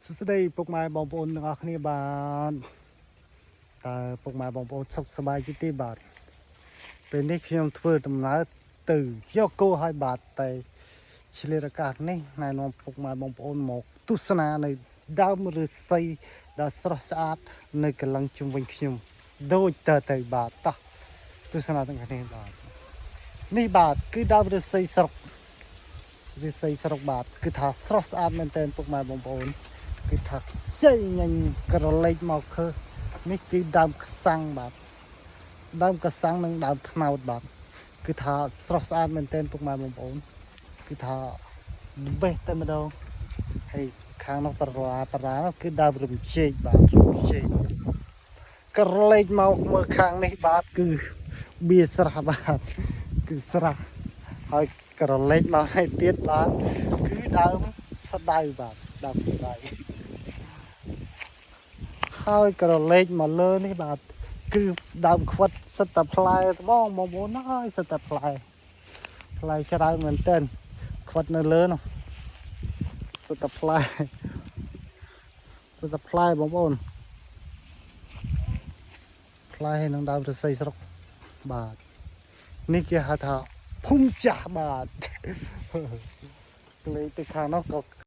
สุดท้ายพวกมาบองปอนต่างគ្នាបានតែพวกมาบองปอนសុខសប្បាយជាទីបាទពេលនេះខ្ញុំធ្វើដំណើរទៅយកគោឲ្យបាទតែឆ្លៀតឱកាសនេះណែនាំพวกมาบองปอนមកទស្សនានៅដើមឫស្សីដ៏ស្រស់ស្អាតនៅកន្លងជុំវិញខ្ញុំដូចទៅបាទតោះទស្សនាទាំងគ្នាបាទនេះបាទគឺដើមឫស្សីស្រុកបាទគឺថាស្រស់ស្អាតមែនទែនពុកម៉ែបងប្អូនគឺថាខ្ចីញញក្រឡេកមកឃើញនេះគឺដើមខ្សាំងបាទដើមកសាំងនិងដើមត្នោតបាទគឺថាស្រស់ស្អាតមែនទែនពុកម៉ែបងប្អូនគឺថាបេះតែម្ដងហើយខាងនោះតារាគឺដើមរំជែកបាទរំជែកក្រឡេកមកមើលខាងនេះបាទគឺបៀស្រះបាទគឺស្រះហើយក្រឡេកមកនេះទៀតបាទគឺដើមស្ដៅបាទដើមស្ដៅហើយក្រឡេកមកលើនេះបាទគឺដើមខ្វិតសិតតែផ្លែបងប្អូនហើយសិតតែផ្លែច្រើនមែនទែនខ្វិតនៅលើនោះសិតតែផ្លែបងប្អូនផ្លែនឹងដើមឫស្សីស្រុកបាទនេះគេហៅថាភូមិចាស់បាទលេខទៅខាងនោះក៏